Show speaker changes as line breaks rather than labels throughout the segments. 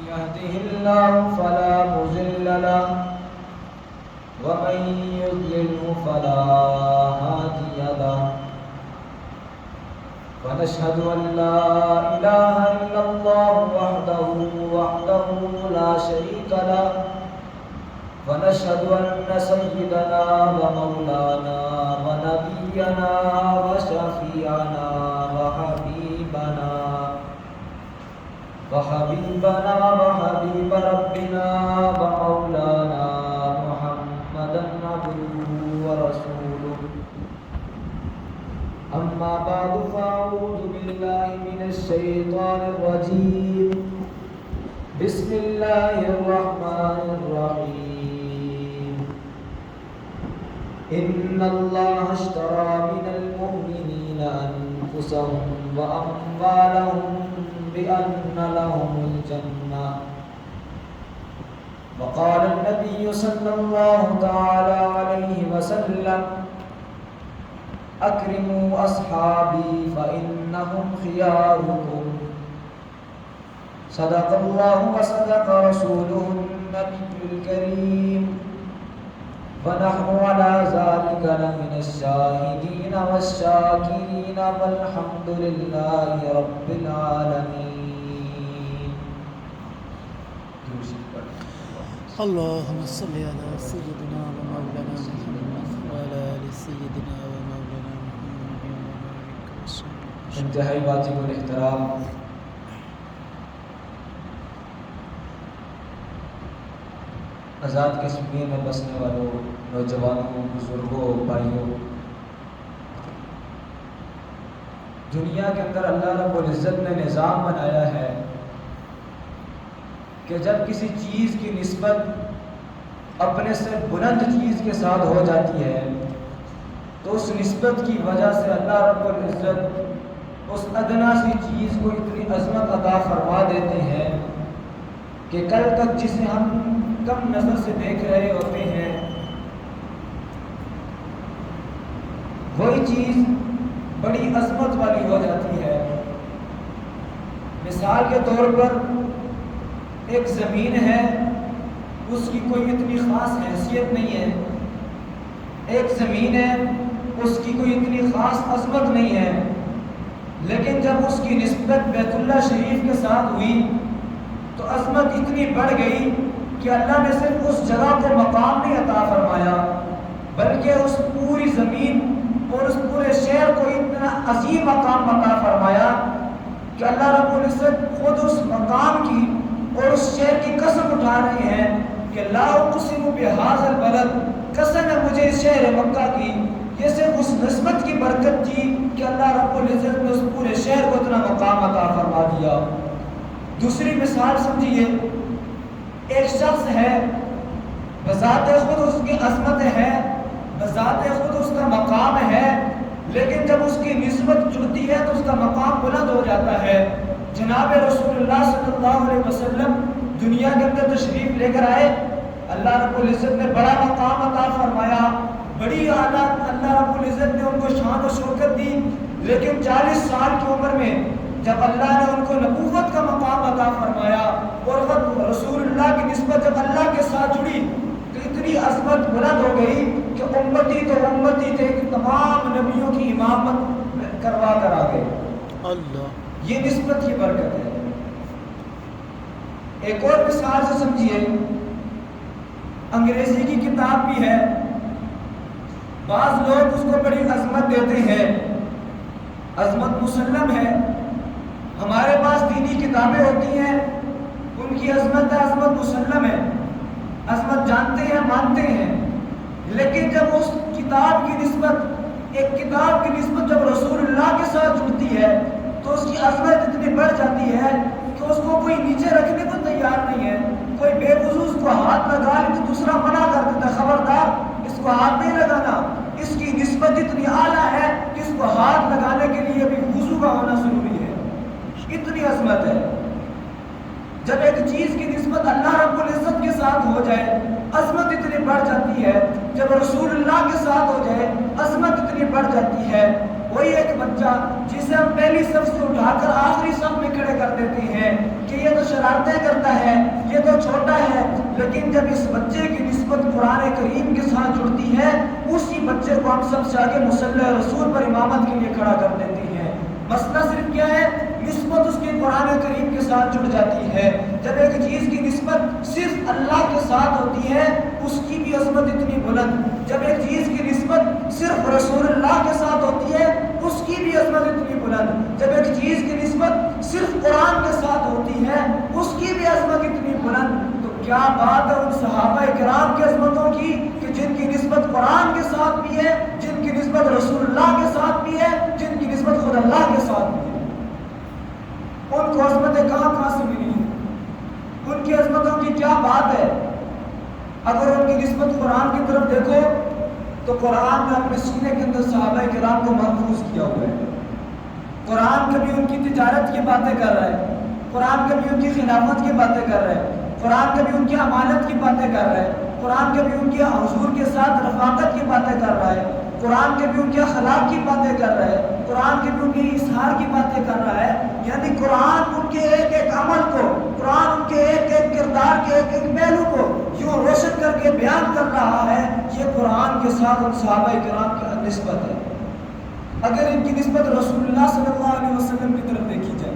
يهده الله فلا مضل له ومن يضلله فلا هادي له ونشهد أن لا إله إلا الله وحده لا شريك له ونشهد أن سيدنا ومولانا ونبينا وشفيعنا وحبيب ربنا ومولانا محمدا عبده ورسوله أما بعد فأعوذ بالله من الشيطان الرجيم بسم الله الرحمن الرحيم إن الله اشترى من المؤمنين أنفسهم وأموالهم بأن لهم الجنة وقال النبي صلى الله تعالى عليه وسلم أكرموا أصحابي فإنهم خياركم صدق الله وصدق رسوله النبي الكريم ونحن على ذلك لمن الشاهدين والشاكرين والحمد لله رب العالمين.
اللهم صل على سيدنا ومولانا محمد وعلى آل سيدنا ومولانا محمد وبارك وسلم.
انتہائی واجب الاحترام آزاد کشمیر میں بسنے والوں نوجوانوں بزرگوں بھائیوں، دنیا کے اندر اللہ رب العزت نے نظام بنایا ہے کہ جب کسی چیز کی نسبت اپنے سے بلند چیز کے ساتھ ہو جاتی ہے تو اس نسبت کی وجہ سے اللہ رب العزت اس ادنا سی چیز کو اتنی عظمت عطا فرما دیتے ہیں کہ کل تک جسے ہم کم نظر سے دیکھ رہے ہوتے ہیں وہی چیز بڑی عظمت والی ہو جاتی ہے. مثال کے طور پر ایک زمین ہے، اس کی کوئی اتنی خاص حیثیت نہیں ہے. ایک زمین ہے، اس کی کوئی اتنی خاص عظمت نہیں ہے، لیکن جب اس کی نسبت بیت اللہ شریف کے ساتھ ہوئی تو عظمت اتنی بڑھ گئی کہ اللہ نے صرف اس جگہ کو مقام نہیں عطا فرمایا بلکہ اس پوری زمین اور اس پورے شہر کو اتنا عظیم مقام عطا فرمایا کہ اللہ رب العزت خود اس مقام کی اور اس شہر کی قسم اٹھا رہے ہیں کہ لا اقسم بہذا البلد، قسم ہے مجھے اس شہر مکہ کی. یہ صرف اس نسبت کی برکت تھی کہ اللہ رب العزت نے اس پورے شہر کو اتنا مقام عطا فرما دیا. دوسری مثال سمجھیے، ایک شخص ہے، بذات خود اس کی عظمت ہے، بذات خود اس کا مقام ہے، لیکن جب اس کی نسبت جڑتی ہے تو اس کا مقام بلند ہو جاتا ہے. جناب رسول اللہ صلی اللہ علیہ وسلم دنیا کے اندر تشریف لے کر آئے، اللہ رب العزت نے بڑا مقام عطا فرمایا، بڑی اعلیٰ اللہ رب العزت نے ان کو شان و شوکت دی. لیکن 40 سال کی عمر میں جب اللہ نے ان کو نبوت کا مقام عطا فرمایا اور رسول اللہ کی نسبت جب اللہ کے ساتھ جڑی تو اتنی عظمت بلند ہو گئی کہ امتی تو امتی تھے کہ تمام نبیوں کی امامت کروا کر آ گئے.
اللہ،
یہ نسبت کی برکت ہے. ایک اور مثال سے سمجھیے، انگریزی کی کتاب بھی ہے، بعض لوگ اس کو بڑی عظمت دیتے ہیں، عظمت مسلم ہے. ہمارے پاس دینی کتابیں ہوتی ہیں، ان کی عظمت ہے، عظمت مسلم ہے، عظمت جانتے ہیں، مانتے ہیں. لیکن جب اس کتاب کی نسبت، ایک کتاب کی نسبت جب رسول اللہ کے ساتھ جڑتی ہے تو اس کی عظمت اتنی بڑھ جاتی ہے کہ اس کو کوئی نیچے رکھنے کو تیار نہیں ہے. کوئی بے وضو اس کو ہاتھ لگا لے تو دوسرا منع کر دیتا ہے، خبردار اس کو ہاتھ نہیں لگانا. اس کی نسبت اتنی اعلیٰ ہے کہ اس کو ہاتھ لگانے کے لیے بھی وضو کا ہونا ضروری ہے. اتنی عظمت ہے. جب ایک چیز کی نسبت اللہ رب العزت کے ساتھ ہو جائے عظمت اتنی بڑھ جاتی ہے، جب رسول اللہ کے ساتھ ہو جائے عظمت اتنی بڑھ جاتی ہے. وہی ایک بچہ بچہ جسے ہم پہلی صف سے اٹھا کر آخری صف میں کھڑے کر دیتے ہیں کہ یہ تو شرارتیں کرتا ہے، یہ تو چھوٹا ہے، لیکن جب اس بچے کی نسبت قرآن کریم کے ساتھ جڑتی ہے، اسی بچے کو ہم سب سے آگے مصلی رسول پر امامت کے لیے کھڑا کر دیتے ہیں۔ مسئلہ صرف کیا ہے؟ نسبت اس کی قرآن کریم کے ساتھ جڑ جاتی ہے۔ جب ایک چیز کی نسبت صرف اللہ کے ساتھ ہوتی ہے، اس کی بھی عظمت اتنی بلند۔ جب ایک چیز کی نسبت صرف رسول اللہ کے ساتھ ہوتی ہے، اس کی بھی عظمت اتنی بلند۔ جب ایک چیز کی نسبت صرف قرآن کے ساتھ ہوتی ہے، اس کی بھی عظمت اتنی بلند۔ تو کیا بات ہے ان صحابہ کرام کی عظمتوں کی کہ جن کی نسبت قرآن کے ساتھ بھی ہے، جن کی نسبت رسول اللہ کے ساتھ بھی ہے، جن کی نسبت خود اللہ کے ساتھ بھی ہے۔ ان کو عظمتیں کہاں سے ملی ہیں؟ ان کی عظمتوں کی کیا بات ہے؟ اگر ان کی نسبت قرآن کی طرف دیکھو تو قرآن نے اپنے سینے کے اندر صحابہ کرام کو محفوظ کیا ہوا ہے۔ قرآن کبھی ان کی تجارت کی باتیں کر رہا ہے، قرآن کبھی ان کی خلافت کی باتیں کر رہا ہے، قرآن کبھی ان کی امانت کی باتیں کر رہا ہے، قرآن کبھی ان کے حضور کے ساتھ رفاقت کی باتیں کر رہا ہے، قرآن کبھی ان کے اخلاق کی باتیں کر رہا ہے، قرآن کبھی ان کے اظہار کی باتیں کر رہا ہے۔ یعنی قرآن ان کے ایک ایک عمل کو، قرآن ان کے ایک ایک کردار کے ایک ایک پہلو کو یوں روشن کر کے بیان کر رہا ہے۔ یہ قرآن کے ساتھ ان صحابہ کرام کی نسبت ہے۔ اگر ان کی نسبت رسول اللہ صلی اللہ علیہ وسلم کی طرف دیکھی جائے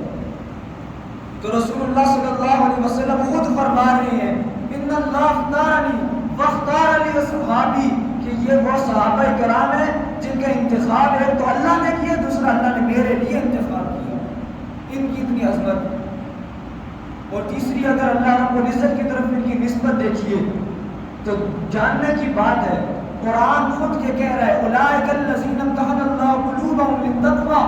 تو رسول اللہ صلی اللہ علیہ وسلم خود فرما رہے ہیں ان اللہ اختارنی واختار علی اصحابی، کہ یہ وہ صحابہ کرام ہیں جن کا انتخاب ہے تو اللہ نے کیا، دوسرا اللہ نے میرے لیے انتخاب کیا۔ ان کی اتنی عظمت۔ اور تیسری اگر اللہ رب العزت کی طرف ان کی نسبت دیکھیے تو جاننے کی بات ہے، قرآن خود کے کہہ رہا ہے اولئک الذین امتحن اللہ قلوبہم للتقوی،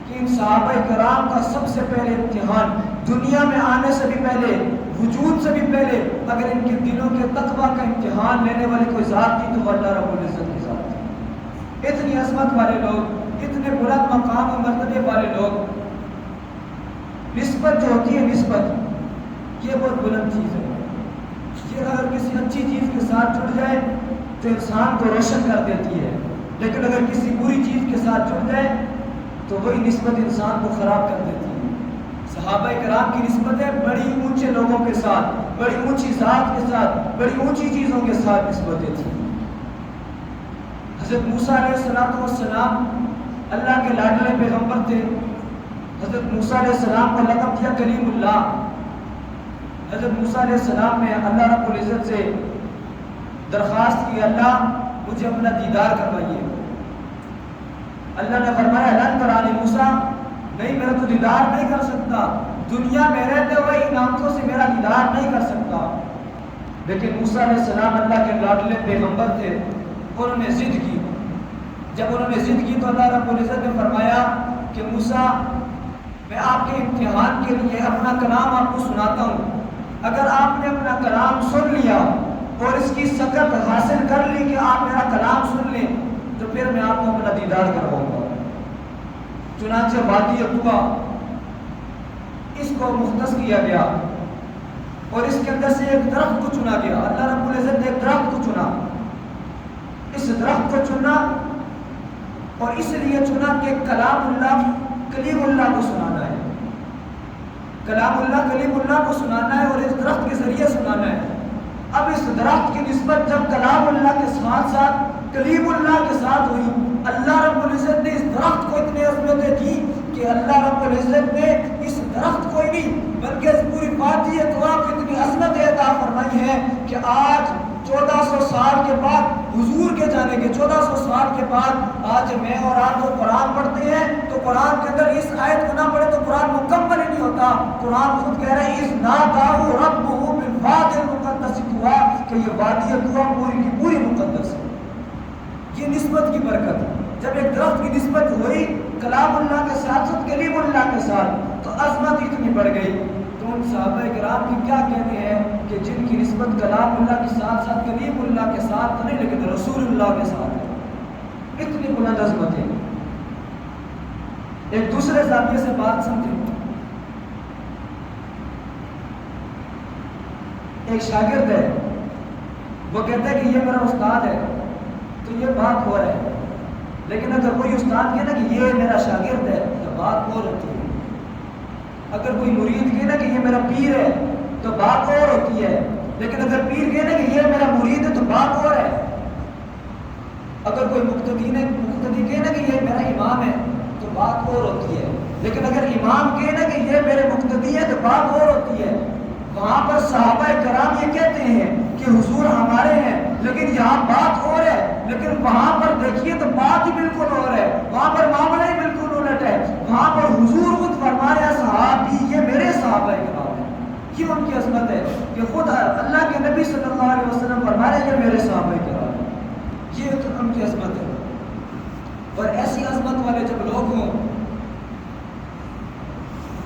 کہ ان صحابہ کرام کا سب سے پہلے امتحان دنیا میں آنے سے بھی پہلے، وجود سے بھی پہلے، اگر ان کے دلوں کے تقوی کا امتحان لینے والی کوئی ذات تھی تو اللہ رب العزت کی ذات تھی۔ اتنی عظمت والے لوگ، اتنے بلند مقام و مرتبے والے لوگ، نسبت جو ہوتی ہے، نسبت یہ بہت بلند چیز ہے۔ یہ اگر کسی اچھی چیز کے ساتھ جڑ جائے تو انسان کو روشن کر دیتی ہے، لیکن اگر کسی بری چیز کے ساتھ جڑ جائے تو وہی نسبت انسان کو خراب کر دیتی ہے۔ صحابہ کرام کی نسبتیں بڑی اونچے لوگوں کے ساتھ، بڑی اونچی ذات کے ساتھ، بڑی اونچی چیزوں کے ساتھ نسبتیں تھیں۔ حضرت موسیٰ علیہ السلام اللہ کے لاڈلے پیغمبر تھے۔ حضرت موسیٰ علیہ السلام کو لقب دیا کلیم اللہ۔ حضرت موسیٰ علیہ السلام نے اللہ رب العزت سے درخواست کی، اللہ مجھے اپنا دیدار کروائیے۔ اللہ نے فرمایا لن ترانی موسیٰ، نہیں میرا تو دیدار نہیں کر سکتا، دنیا میں رہتے ہوئے ان آنکھوں سے میرا دیدار نہیں کر سکتا۔ لیکن موسیٰ علیہ السلام اللہ کے لاڈلے پیغمبر تھے، انہوں نے ضد کی۔ جب انہوں نے ضد کی تو اللہ رب العزت نے فرمایا کہ موسیٰ میں آپ کے امتحان کے لیے اپنا کلام آپ کو سناتا ہوں، اگر آپ نے اپنا کلام سن لیا اور اس کی سکت حاصل کر لی کہ آپ میرا کلام سن لیں تو پھر میں آپ کو اپنا دیدار کرواؤں گا۔ چنانچہ وادی طویٰ اس کو مختص کیا گیا اور اس کے اندر سے ایک درخت کو چنا گیا۔ اللہ رب العزت نے ایک درخت کو چنا۔ اس درخت کو چنا اور اس لیے چنا کہ کلام اللہ کلیم اللہ کو سنانا ہے، کلام اللہ کلیم اللہ کو سنانا ہے اور اس درخت کے ذریعے سنانا ہے۔ اب اس درخت کی نسبت جب کلام اللہ کے ساتھ ساتھ کلیم اللہ کے ساتھ ہوئی، اللہ رب العزت نے اس درخت کو اتنی عظمتیں دی کہ اللہ رب العزت نے اس درخت کو ہی نہیں بلکہ اس پوری وادی طویٰ کو اتنی عظمت عطا فرمائی ہے کہ آج 1400 سال کے بعد حضور کے جانے کے 1400 سال کے بعد آج میں اور آپ جو قرآن پڑھتے ہیں تو قرآن کے اندر اس آیت کو نہ پڑھے تو قرآن مکمل ہی نہیں ہوتا۔ قرآن خود کہہ رہے ہیں اذ ناداہ ربہ بالوادی المقدس طویٰ، کہ یہ وادی طویٰ پوری کی پوری مقدس ہے۔ یہ نسبت کی برکت، جب ایک درخت کی نسبت ہوئی کلام اللہ کے ساتھ ساتھ کلیم اللہ کے ساتھ تو عظمت اتنی بڑھ گئی۔ تو ان صحابہ کرام کی کیا کہتے ہیں کہ جن کی نسبت کلام اللہ کے ساتھ ساتھ کلیم اللہ کے ساتھ تو نہیں لیکن رسول اللہ کے ساتھ ہے، اتنی بلند عظمت ہے۔ ایک دوسرے زاویے سے بات سمجھیں۔ ایک شاگرد ہے، وہ کہتا ہے کہ یہ میرا استاد ہے، تو یہ بات ہو رہا ہے لیکن اگر کوئی استاد کہے نا کہ یہ میرا شاگرد ہے تو بات اور ہوتی ہے. اگر کوئی مرید کہے نا کہ یہ میرا پیر ہے تو بات اور ہوتی ہے. لیکن اگر پیر کہے نا کہ یہ میرا مرید ہے تو بات اور ہے. اگر کوئی مقتدی کہے نا کہ یہ میرا امام ہے تو بات اور ہوتی ہے. لیکن اگر امام کہے نا کہ یہ میرے مقتدی ہے تو بات اور ہوتی ہے. وہاں پر صحابہ کرام یہ کہتے ہیں کہ حضور ہمارے ہیں، لیکن یہاں بات اور ہے. لیکن وہاں پر دیکھیے تو بات ہی بالکل اور ہے، وہاں پر معاملہ ہی بالکل الٹ ہے. وہاں پر حضور خود فرما رہے ہیں صحابی یہ میرے صحابہ کرام ہیں. یہ ان کی عظمت ہے کہ خود اللہ کے نبی صلی اللہ علیہ وسلم فرما رہے ہیں یہ میرے صحابہ کرام ہیں. یہ تو ان کی عظمت ہے. اور ایسی عظمت والے جب لوگ ہوں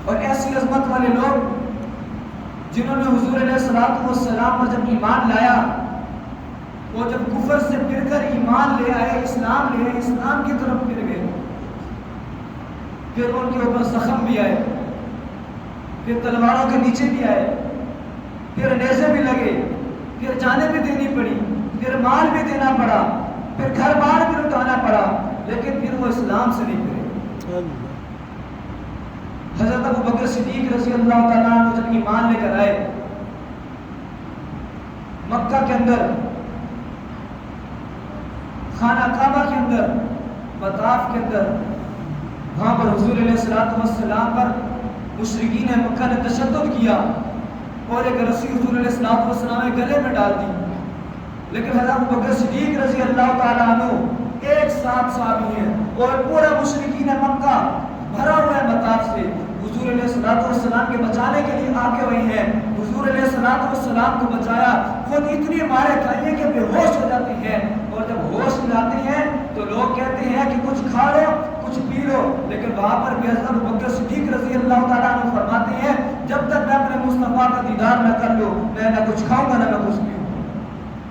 اور ایسی عظمت والے لوگ جنہوں نے حضور علیہ السلام پر جب ایمان لایا، وہ جب کفر سے پھر کر ایمان لے آئے، اسلام لے آئے، اسلام کی طرف پھر گئے، پھر ان کے اوپر زخم بھی آئے، پھر تلواروں کے نیچے بھی آئے، پھر نیزے بھی لگے، پھر جانیں بھی دینی پڑی، پھر مال بھی دینا پڑا، پھر گھر بار بھی لٹانا پڑا، لیکن پھر وہ اسلام سے نہیں پھرے. حضرت ابو بکر صدیق رضی اللہ تعالیٰ عنہ جب ایمان لے کر آئے، مکہ کے اندر، خانہ کعبہ کے اندر، مطاف کے اندر، وہاں پر حضور علیہ السلام پر مشرکین مکہ نے تشدد کیا اور ایک رسی حضور علیہ السلام کے گلے میں ڈال دی. لیکن حضرت ابو بکر صدیق رضی اللہ تعالیٰ عنہ ایک ساتھ صحابی ہیں اور پورا مشرکین مکہ بھرا ہوا ہے مطاف سے، حضور علیہ السلام کے بچانے کے لیے آگے ہوئے ہیں. حضور علیہ السلام کو بچایا، خود اتنی مارے کھائیے کہ بے ہوش ہو جاتے ہیں، اور جب ہوش لاتے ہیں تو لوگ کہتے ہیں کہ کچھ کھا لو کچھ پی لو. لیکن وہاں پر بھی حضرت ابوبکر صدیق رضی اللہ تعالیٰ عنہ فرماتے ہیں جب تک میں اپنے مصطفیٰ کا دیدار نہ کر لوں میں نہ کچھ کھاؤں گا نہ میں کچھ پیوں.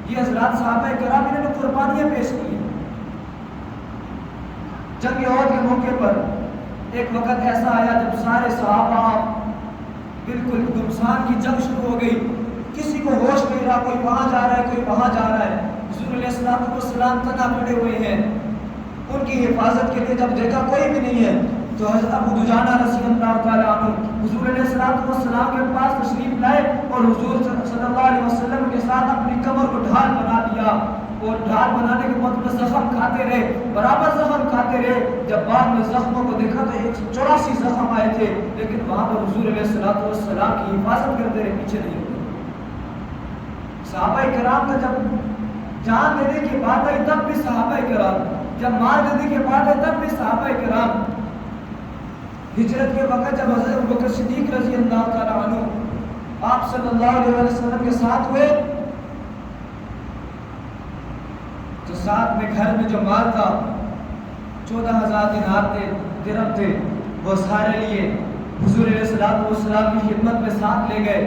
یہ حضرات صحابہ کرام نے قربانیاں پیش کی. جنگ احد کے موقع پر ایک وقت ایسا آیا جب سارے صحابہ بالکل گمسان کی جنگ شروع ہو گئی، کسی کو ہوش نہیں رہا، کوئی وہاں جا رہا ہے کوئی وہاں جا رہا ہے. حضور علیہ السلام تنہا پڑے ہوئے ہیں. ان کی حفاظت کے لیے جب دیکھا کوئی بھی نہیں ہے تو حضرت ابو دجانہ رضی اللہ تعالیٰ عنہ حضور علیہ السلام کے پاس تشریف لائے اور حضور صلی اللہ علیہ وسلم کے ساتھ اپنی کمر کو ڈھال بنا دیا، اور ڈھال بنانے کے بعد میں زخم کھاتے رہے، برابر زخم کھاتے رہے. جب بعد میں زخموں کو دیکھا تو 184 زخم آئے تھے، لیکن وہاں پر حضور علیہ السلام کی حفاظت کرتے رہے، پیچھے نہیں ہوتے. صحابہ کرام کا جب جان دینے کی بات آئی تب بھی صحابہ کرام، جب مال دینے کی بات آئی تب بھی صحابہ کرام. ہجرت کے وقت جب حضرت ابوبکر صدیق رضی اللہ تعالیٰ عنہ آپ صلی اللہ علیہ وسلم کے ساتھ ہوئے تو ساتھ میں گھر میں جو مال تھا 14,000 دینار تھے، درہم تھے، وہ سارے لیے حضور علیہ السلام کی خدمت میں ساتھ لے گئے.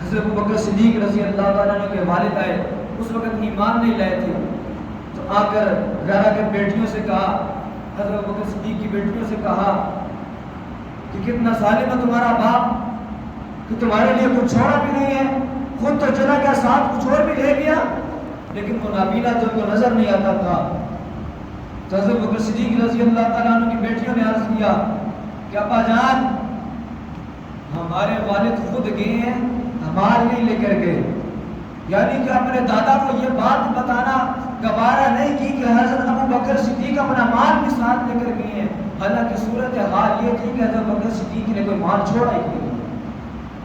حضرت ابوبکر صدیق رضی اللہ تعالیٰ عنہ کے والد آئے، اس وقت ایمان نہیں لائے تھے، تو آ کر گھر کے بیٹیوں سے کہا، حضرت ابوبکر صدیق کی بیٹیوں سے کہا کہ کتنا ظالم ہے تمہارا باپ کہ تمہارے لیے کچھ چھوڑا بھی نہیں ہے، خود تو چلا گیا ساتھ کچھ اور بھی لے گیا. لیکن وہ نابینا جو ان کو نظر نہیں آتا تھا. تو حضرت ابوبکر صدیق رضی اللہ تعالیٰ عنہ کی بیٹیوں نے عرض کیا کہ ابا جان ہمارے والد خود گئے ہیں، ہمارے نہیں لے کر گئے. یعنی کہ اپنے دادا کو یہ بات بتانا گوارا نہیں کی کہ حضرت ابوبکر صدیق اپنا مال بھی ساتھ لے کر گئے ہیں. حالانکہ صورت حال یہ تھی کہ حضرت ابوبکر صدیق نے کوئی مال چھوڑا ہی نہیں.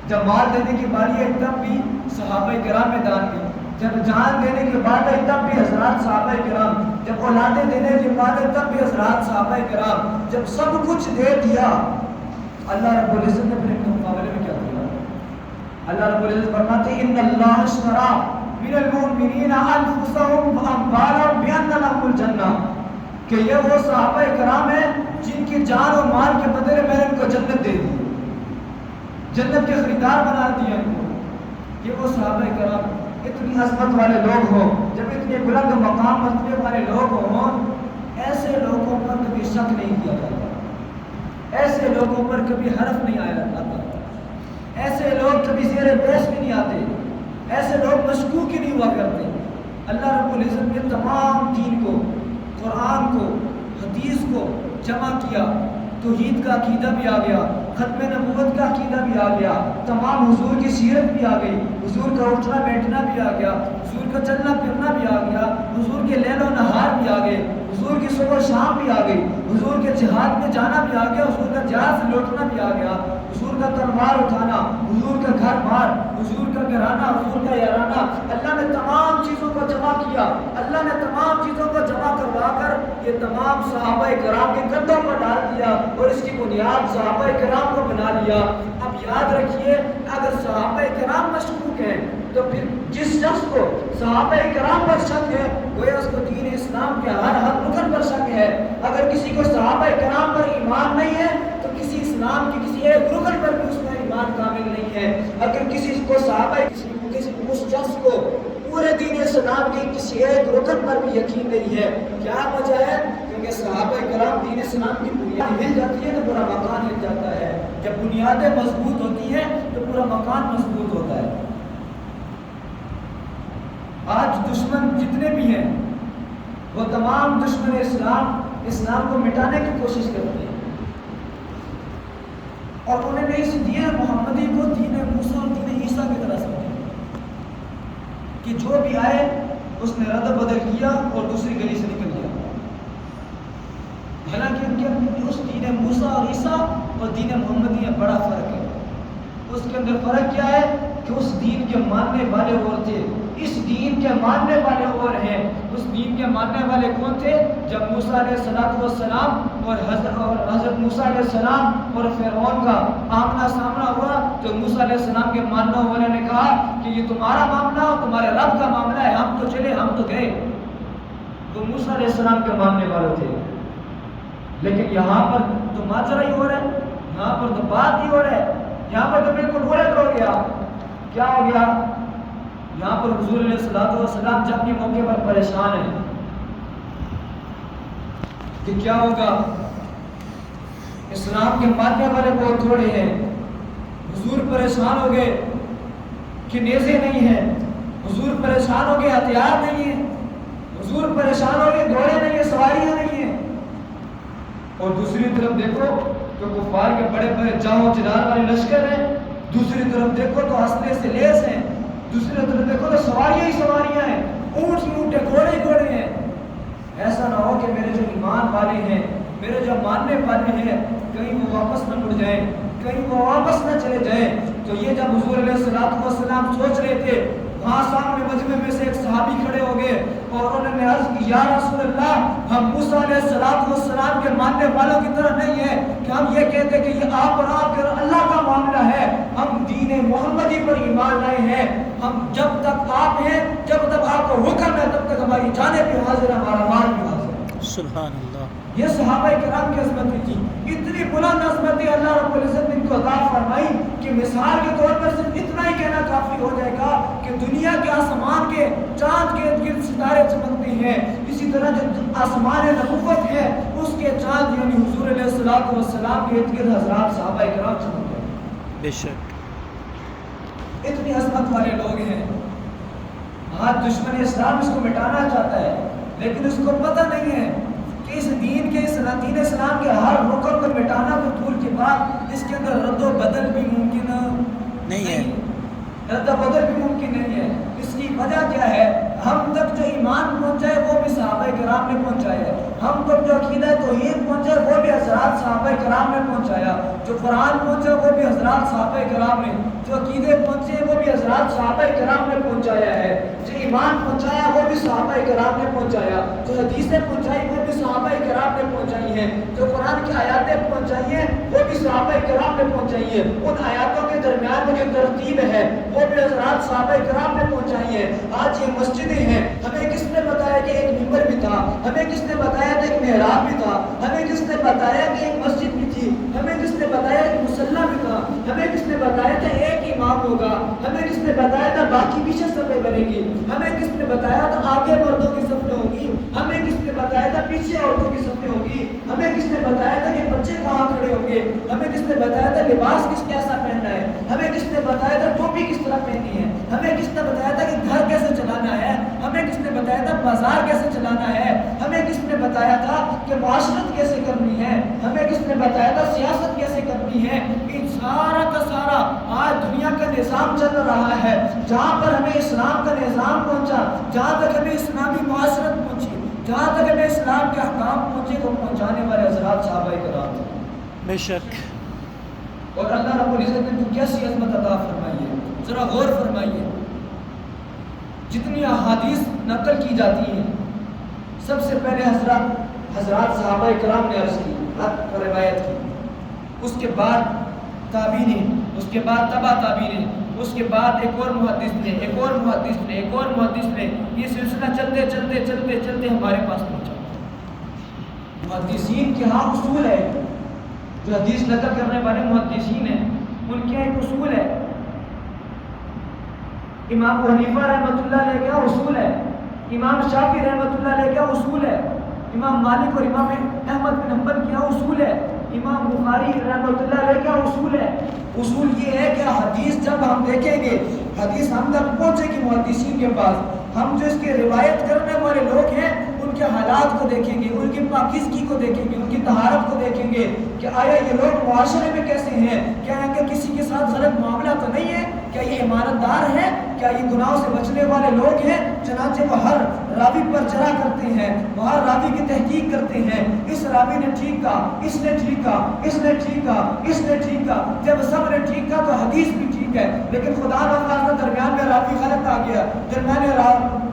جب مال دینے کی باری ہے تب بھی صحابہ کرام میں دان دی، جب جان دینے کی بات ہے تب بھی حضرات صحابہ کرام، جب اولادیں دینے کی بات ہے تب بھی حضرات صحابہ کرام. جب سب کچھ دے دیا اللہ رب العزت نے پھر مقابلے میں کیا دیا؟ اللہ رب العزت فرماتے ہیں ان اللہ اشترى من المؤمنین انفسهم واموالهم بان لهم الجنہ، کہ یہ وہ صحابہ کرام ہیں جن کی جان اور مال کے بدلے میں نے ان کو جنت دے دی، جنت کے خریدار بنا دیا ان کو. یہ وہ صحابہ کرام اتنی عظمت والے لوگ ہوں، جب اتنے بلند مقام مرتبے والے لوگ ہوں، ایسے لوگوں پر کبھی شک نہیں کیا جاتا، ایسے لوگوں پر کبھی حرف نہیں آیا جاتا، ایسے لوگ کبھی زیر بحث بھی نہیں آتے، ایسے لوگ مشکوک ہی نہیں ہوا کرتے. اللہ رب العزت نے تمام دین کو قرآن کو، حدیث کو جمع کیا، توحید کا عقیدہ بھی آ گیا، ختم نبوت کا عقیدہ بھی آ گیا، تمام حضور کی سیرت بھی آ گئی، حضور کا اٹھنا بیٹھنا بھی آ گیا، حضور کا چلنا پھرنا بھی آ گیا، حضور کے لیل و نہار بھی آ گئے، حضور کی صبح و شام بھی آ گئی، حضور کے جہاد میں جانا بھی آ گیا، حضور کا جہاز سے لوٹنا بھی آ گیا، حضور کا تلوار اٹھانا، حضور کا گھر بار، حضور کا گھرانہ، حضور کا یارانہ، اللہ نے تمام چیزوں کو جمع کیا، اللہ نے تمام چیزوں کو جمع کروا کر یہ تمام صحابہ کرام کے کندھوں پر ڈال دیا اور اس کی بنیاد صحابہ کرام کو بنا لیا۔ اب یاد رکھیے، اگر صحابہ کرام مشکوک ہیں تو پھر جس شخص کو صحابہ کرام پر شک ہے گویا اس کو دین اسلام کے ہر رکن پر شک ہے۔ اگر کسی کو صحابہ کرام پر ایمان نہیں ہے تو کسی اسلام کی کسی ایک رکن پر بھی اس کا ایمان کامل نہیں ہے۔ اگر کسی کو صحابہ اس شخص کو پورے دین اسلام کے کسی ایک رکن پر بھی یقین نہیں ہے، کیا وجہ ہے؟ کیونکہ صحابہ کرام دین اسلام کی بنیاد ہل جاتی ہے تو پورا مکان ہل جاتا ہے، جب بنیادیں مضبوط ہوتی ہیں تو پورا مکان مضبوط ہوتا ہے۔ آج دشمن جتنے بھی ہیں وہ تمام دشمن اسلام کو مٹانے کی کوشش کرتے ہیں، اور انہوں نے اس دین محمدی کو دین موسیٰ اور دین عیسیٰ کی طرح سمجھا کہ جو بھی آئے اس نے رد بدل کیا اور دوسری گلی سے نکل گیا۔ حالانکہ ان کے اس دین موسیٰ اور عیسیٰ اور دین محمدی میں بڑا فرق ہے۔ اس کے اندر فرق کیا ہے کہ اس دین کے ماننے والے اور تھے، اس دین کے ماننے والے اور ہیں۔ اس دین کے ماننے والے کون تھے؟ جب موسیٰ علیہ السلام اور حضرت موسیٰ علیہ السلام اور فرعون کا آمنا سامنا ہوا تو موسیٰ علیہ السلام کے ماننے والے نے کہا کہ یہ تمہارا معاملہ اور تمہارے رب کا معاملہ ہے، ہم تو چلے، ہم تو گئے۔ تو موسیٰ علیہ السلام کے ماننے والے تھے، لیکن یہاں پر تو ماجرا ہی ہو رہا ہے، یہاں پر تو بات ہی ہو رہا ہے، یہاں پر تو بالکل الٹ ہو گیا۔ کیا ہو گیا؟ یہاں پر حضور علیہ السلام جب بھی موقع پر پریشان ہیں کہ کیا ہوگا، اسلام کے ماننے والے بہت تھوڑے ہیں۔ حضور پریشان ہو گئے کہ نیزے نہیں ہیں، حضور پریشان ہو گئے ہتھیار نہیں ہیں، حضور پریشان ہو گئے گھوڑے نہیں ہیں، سواریاں نہیں ہیں۔ اور دوسری طرف دیکھو تو کفار کے بڑے بڑے جاؤ چنار والے لشکر ہیں، دوسری طرف دیکھو تو اسلحے سے لیس ہیں، دوسری طرف دیکھو تو سواریاں ہی سواریاں ہیں، اونٹ ہی اونٹ ہیں، گھوڑے ہی گھوڑے ہیں۔ ایسا نہ ہو کہ میرے جو ایمان والے ہیں، میرے جو ماننے والے ہیں، کہیں وہ واپس نہ مڑ جائیں، کہیں وہ واپس نہ چلے جائیں۔ تو یہ جب حضور علیہ السلام سوچ رہے تھے، وہاں سامنے مجمع میں سے ایک صحابی کھڑے ہو گئے اور انہوں نے عرض کی، یا رسول اللہ، ہم موسیٰ علیہ السلام کے ماننے والوں کی طرح نہیں ہیں کہ ہم یہ کہتے کہ یہ آپ اور آپ کے اللہ کا معاملہ ہے، ہم دین محمدی پر ایمان لائے ہیں، ہم جب تک آپ ہیں، جب تک آپ کا حکم ہے، تب تک ہماری جانیں بھی حاضر ہے، ہمارا مال بھی حاضر ہے۔
سبحان اللہ۔
یہ صحابہ کرام کی عظمت تھی، اتنی بلند عظمت اللہ رب العزت نے ان کو عطا فرمائی کہ مثال کے طور پر صرف اتنا ہی کہنا کافی ہو جائے گا کہ دنیا کے آسمان کے چاند کے ارد گرد ستارے چمکتے ہیں، اسی طرح جو آسمان نبوت ہے اس کے چاند یعنی حضور علیہ السلام کے ارد گرد حضرات صحابہ کرام چمکتے ہیں۔
بے شک
اتنی عظمت والے لوگ ہیں۔ آج دشمن اسلام اس کو مٹانا چاہتا ہے، لیکن اس کو پتہ نہیں ہے کہ اس دین کے، اس دین اسلام کے ہر رکن کو مٹانا تو دور کی بات، اس کے اندر رد و بدل بھی ممکن نہیں ہے، رد و بدل بھی ممکن نہیں ہے۔ اس کی وجہ کیا ہے؟ ہم تک جو ایمان پہنچا ہے وہ بھی صحابہ کرام نے پہنچایا ہے، ہم تک جو عقیدہ توحید پہنچا ہے وہ بھی حضرات صحابہ کرام نے پہنچایا، جو قرآن پہنچا وہ بھی حضرات صحابہ کرام نے، جو عقیدے پہنچے وہ بھی حضرات صحابہ کرام نے پہنچایا ہے، جو ایمان پہنچایا وہ بھی صحابہ کرام نے پہنچایا، جو حدیثیں پہنچائی وہ بھی صحابہ کرام نے پہنچائی ہیں، جو قرآن کی آیاتیں پہنچائی ہیں وہ بھی صحابہ کرام نے پہنچائی ہیں، ان آیاتوں کے درمیان میں جو ترتیب ہے وہ بھی حضرات صحابہ کرام نے پہنچائی ہے۔ آج یہ مسجدیں ہیں، ہمیں کس نے بتایا کہ ایک ممبر بھی تھا، ہمیں کس نے بتایا تھا ایک محراب بھی تھا، ہمیں کس نے بتایا کہ ایک مسجد بھی تھی، ہمیں کس نے بتایا کہ مصلی بھی تھا، ہمیں کس نے بتایا تھا ایک امام ہوگا، ہمیں کس نے بتایا تھا باقی پیچھے صفیں بنے گی، ہمیں کس نے بتایا تھا آگے مردوں کی صفیں ہوں گی، ہمیں کس نے بتایا تھا پیچھے عورتوں کی صفیں ہوں گی، ہمیں کس نے بتایا تھا کہ بچے کہاں کھڑے ہوں گے، ہمیں کس نے بتایا تھا لباس کس کیسا پہننا ہے، ہمیں کس نے بتایا تھا ٹوپی کس طرح پہننی ہے، ہمیں کس نے بتایا تھا کہ گھر کیسے چلانا ہے، ہمیں کس نے بتایا تھا بازار کیسے چلانا ہے، ہمیں کس نے بتایا تھا کہ معاشرت کیسے کرنی ہے، ہمیں کس نے بتایا تھا سیاست کیسے کرنی ہے. ان سارا کا سارا آج دنیا کا نظام چل رہا ہے. جہاں پر ہمیں اسلام کا نظام پہنچا، جہاں تک ہمیں اسلامی معاشرت پہنچی، جہاں تک ہمیں اسلام کے احکام پہنچے، وہ پہنچانے والے حضرات صحابہ کرام تھے.
بے شک.
اور اللہ رب العزت نے تو کیسی عظمت عطا فرمائی ہے، ذرا غور فرمائیے. جتنی احادیث نقل کی جاتی ہیں، سب سے پہلے حضرات صحابہ کرام نے عرض کی، روایت کی، اس کے بعد تابعین، اس کے بعد تبع تابعین، اس کے بعد ایک اور محدث نے، ایک اور محدث نے، ایک اور محدث نے. یہ سلسلہ چلتے چلتے چلتے چلتے ہمارے پاس پہنچا. محدثین کے ہاں اصول ہے، جو حدیث نقل کرنے والے محدثین ہیں ان کے ایک اصول ہے. امام ابو حنیفہ رحمۃ اللہ علیہ کا اصول ہے، امام شافعی رحمۃ اللہ علیہ کا اصول ہے، امام مالک اور امام احمد بن حنبل کا اصول ہے، امام بخاری رحمۃ اللہ علیہ کا اصول ہے. اصول یہ ہے کہ حدیث جب ہم دیکھیں گے، حدیث ہم تک پہنچے گی محدثین کے پاس، ہم جو اس کی روایت کرنے والے لوگ ہیں ان کے حالات کو دیکھیں گے، ان کی پاکیزگی کو دیکھیں گے، ان کی طہارت کو دیکھیں گے کہ آیا یہ لوگ معاشرے میں کیسے ہیں، کیا ان کا کسی کے ساتھ غلط معاملہ تو نہیں ہے، کیا یہ ایمانت دار ہے، کیا یہ گناہوں سے بچنے والے لوگ ہیں. چنانچہ وہ ہر راوی پر جرح کرتے ہیں، وہ ہر راوی کی تحقیق کرتے ہیں، اس راوی نے ٹھیک کہا، اس نے ٹھیک کہا، اس نے ٹھیک کہا، اس نے ٹھیک کہا. جب سب نے ٹھیک کہا تو حدیث بھی ٹھیک ہے. لیکن خدا نخواستہ درمیان میں راوی غلط آ گیا،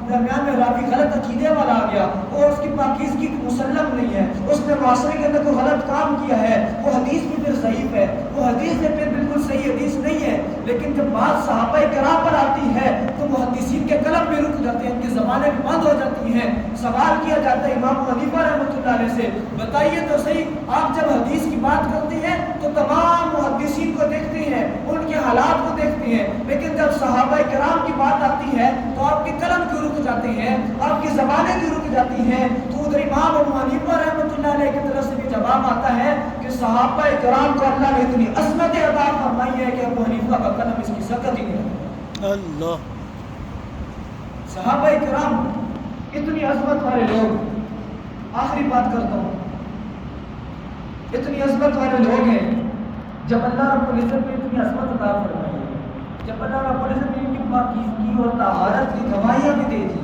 درمیان میں راوی غلط عقیدے والا آ گیا اور اس کی پاکیزگی مسلم نہیں ہے، اس نے معاشرے کے اندر کوئی غلط کام کیا ہے، وہ حدیث بھی پھر ضعیف ہے، وہ حدیث سے پھر بالکل صحیح حدیث نہیں ہے. لیکن جب بات صحابہ کرام پر آتی ہے تو محدثین کے قلم بھی رک جاتے ہیں، ان کی زبانیں بھی بند ہو جاتی ہیں. سوال کیا جاتا ہے امام ابو حنیفہ رحمۃ اللہ علیہ سے، بتائیے تو صحیح، آپ جب حدیث کی بات کرتے ہیں تو تمام محدثین کو دیکھتے ہیں، ان کے حالات کو دیکھتے ہیں، لیکن جب صحابہ کرام کی بات آتی ہے تو آپ کے قلم کیوں رک جاتے ہیں، آپ کی زبانیں کیوں رک جاتی ہیں. تو ادھر امام ابو حنیفہ رحمۃ اللہ علیہ کی طرف سے بھی جواب آتا ہے کہ صحابہ کرام کو اللہ نے اتنی عظمت عطا فرمائی ہے کہ ابو حنیفہ کا قلم اس کی سکت ہی نہیں ہے.
اللہ.
صحابہ کرام اتنی عظمت والے لوگ. آخری بات کرتا ہوں، اتنی عظمت والے لوگ ہیں. جب اللہ رب العزت نے اتنی عظمت عطا فرمائی ہے، جب اللہ رب العزت نے ان کی پاکیزگی اور طہارت کی گواہیاں بھی دے دی،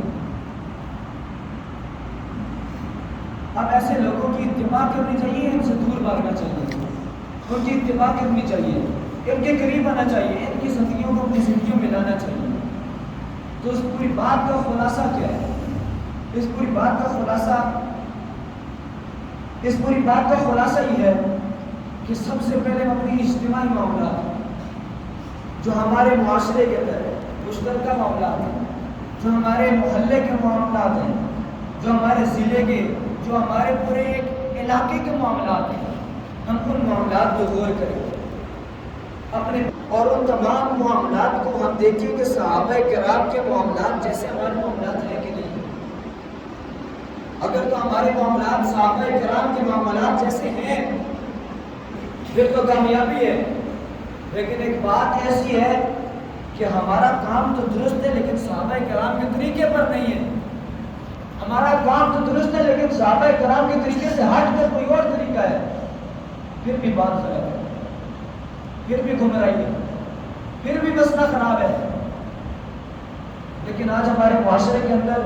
اب ایسے لوگوں کی اتباع کرنی چاہیے، ان سے دور بھاگنا چاہیے، ان کی اتباع کرنی چاہیے، ان کے قریب آنا چاہیے، ان کی زندگیوں کو اپنی زندگیوں میں لانا چاہیے. تو اس پوری بات کا خلاصہ کیا ہے؟ اس پوری بات کا خلاصہ یہ ہے کہ سب سے پہلے اپنی اجتماعی معاملات جو ہمارے معاشرے کے اندر ہے، مشترکہ معاملات ہیں، جو ہمارے محلے کے معاملات ہیں، جو ہمارے ضلع کے، جو ہمارے پورے ایک علاقے کے معاملات ہیں، ہم ان معاملات کو غور کریں اپنے، اور ان تمام معاملات کو ہم دیکھیں کہ صحابہ کرام کے معاملات جیسے ہمارے معاملات ہیں کہ نہیں. اگر تو ہمارے معاملات صحابہ کرام کے معاملات جیسے ہیں پھر تو کامیابی ہے. لیکن ایک بات ایسی ہے کہ ہمارا کام تو درست ہے لیکن صحابہ کرام کے طریقے پر نہیں ہے. ہمارا کام تو درست ہے لیکن صحابہ کرام کے طریقے سے ہٹ کر کوئی اور طریقہ ہے، پھر بھی بات غلط ہے، پھر بھی گمراہی ہے، پھر بھی مسئلہ خراب ہے. لیکن آج ہمارے معاشرے کے اندر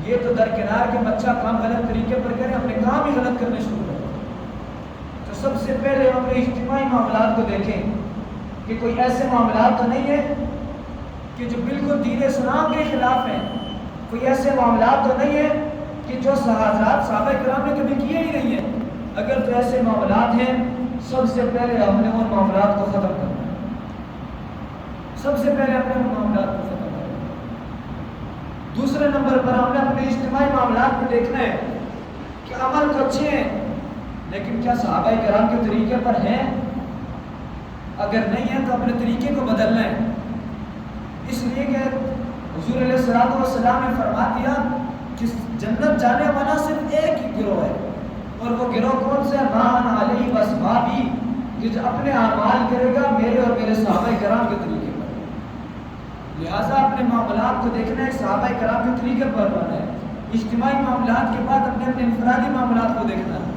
یہ تو درکنار کہ بچہ کام غلط طریقے پر کرے، اپنے کام ہی غلط کرنے شروع کرے. تو سب سے پہلے ہم اپنے اجتماعی معاملات کو دیکھیں کہ کوئی ایسے معاملات تو نہیں ہیں کہ جو بالکل دین اسلام کے خلاف ہیں، کوئی ایسے معاملات تو نہیں ہیں کہ جو حضرات صحابہ کرام نے کبھی کیے ہی نہیں ہیں. اگر تو ایسے معاملات ہیں، سب سے پہلے ہم نے ان معاملات کو ختم کرنا ہے. سب سے پہلے اپنے ان معاملات کو ختم کرنا ہے. دوسرے نمبر پر ہم نے اپنے اجتماعی معاملات کو دیکھنا ہے کہ عمل تو اچھے ہیں لیکن کیا صحابہ کرام کے طریقے پر ہیں؟ اگر نہیں ہے تو اپنے طریقے کو بدلنا ہے. اس لیے کہ حضور علیہ السلام نے فرما دیا کہ جنت جانے والا صرف ایک ہی گروہ ہے، اور وہ گروہ کون سے؟ مان علی وصحابی، کہ جو اپنے اعمال کرے گا میرے اور میرے صحابہ کرام کے طریقے پر. لہٰذا اپنے معاملات کو دیکھنا ہے صحابہ کرام کے طریقے پر بنا ہے. اجتماعی معاملات کے بعد اپنے اپنے انفرادی معاملات کو دیکھنا ہے.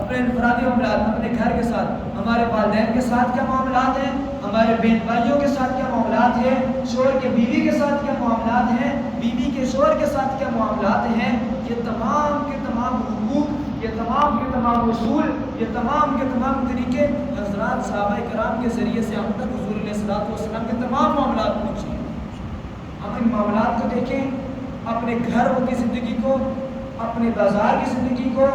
اپنے انفرادی معاملات، اپنے گھر کے ساتھ، ہمارے والدین کے ساتھ کیا معاملات ہیں، ہمارے بہن بھائیوں کے ساتھ کیا معاملات ہیں، شوہر کے بیوی کے ساتھ کیا معاملات ہیں، بیوی کے شوہر کے ساتھ کیا معاملات ہیں. یہ تمام کے تمام حقوق، یہ تمام کے تمام اصول، یہ تمام کے تمام طریقے حضرات صحابہ کرام کے ذریعے سے ہم تک حضور علیہ الصلوۃ والسلام کے تمام معاملات پہنچے ہیں. ہم ان معاملات کو دیکھیں، اپنے گھر کی زندگی کو، اپنے بازار کی زندگی کو،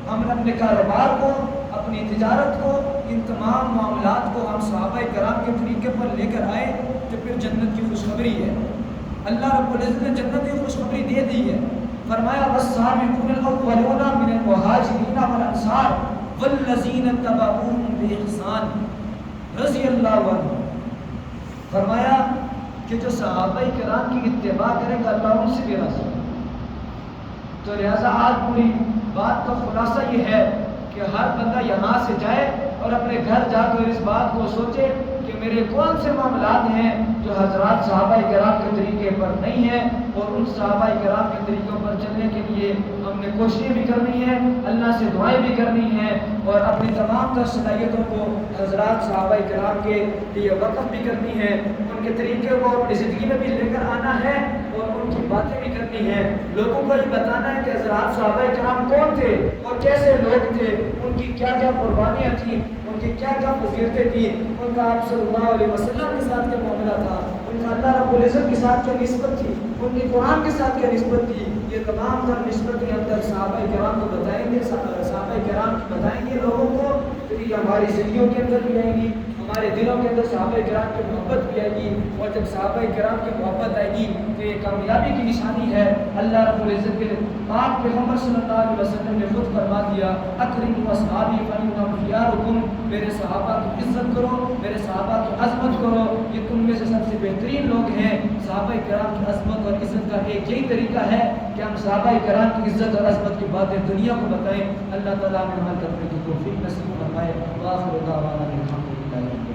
ہم اپنے کاروبار کو، اپنی تجارت کو، ان تمام معاملات کو ہم صحابہ کرام کے طریقے پر لے کر آئے تو پھر جنت کی خوشخبری ہے. اللہ رب العزت نے جنت کی خوشخبری دے دی ہے. فرمایا والسابقون الاولون من المہاجرین والانصار والذین اتبعوهم بإحسان رضی اللہ عنہ. فرمایا کہ جو صحابہ کرام کی اتباع کرے گا اللہ ان سے بھی راضی. تو لہٰذا آج پوری بات کا خلاصہ یہ ہے کہ ہر بندہ یہاں سے جائے اور اپنے گھر جا کر اس بات کو سوچے کہ میرے کون سے معاملات ہیں جو حضرات صحابہ کرام کے طریقے پر نہیں ہیں، اور ان صحابہ کرام کے طریقوں پر چلنے کے لیے ہم نے کوششیں بھی کرنی ہیں، اللہ سے دعائیں بھی کرنی ہیں، اور اپنی تمام تر صلاحیتوں کو حضرات صحابہ کرام کے لیے وقف بھی کرنی ہے. ان کے طریقے کو اپنی زندگی میں بھی لے کر آنا ہے اور ان کی باتیں بھی کرنی ہیں. لوگوں کو یہ بتانا ہے کہ حضرات صحابہ کرام کون تھے اور کیسے لوگ تھے، ان کی کیا کیا قربانیاں تھیں، ان کی کیا کیا فضیلتیں تھیں، ان کا آپ صلی اللہ علیہ وسلم کے ساتھ کیا معاملہ تھا، ان کا اللہ رب العزت کے ساتھ کیا نسبت تھی، ان کی قرآن کے ساتھ کیا نسبت تھی. یہ تمام تر نسبتیں ہم تک صحابہ کرام کو بتائیں گے، صحابہ کرام بتائیں گے لوگوں کو، پھر یہ ہماری زندگیوں کے اندر بھی آئیں گی، ہمارے دلوں کے اندر صحابہ کرام کی محبت بھی آئے گی. اور جب صحابہ کرام کی محبت آئے گی تو یہ کامیابی کی نشانی ہے. اللہ رب العزت کے پاک پیغمبر صلی اللہ علیہ وسلم نے خود فرما دیا اکرموا اصحابی فانہم خیارکم، میرے صحابہ کی عزت کرو، میرے صحابہ کی عظمت کرو، یہ تم میں سے سب سے بہترین لوگ ہیں. صحابہ کرام کی عظمت اور عزت کا ایک یہی طریقہ ہے کہ ہم صحابہ کرام کی عزت اور عظمت کی باتیں دنیا کو بتائیں. اللہ تعالیٰ ہمیں عمل کرنے کی توفیق نصیب فرمائے. وآخر دعوانا الحمدللہ.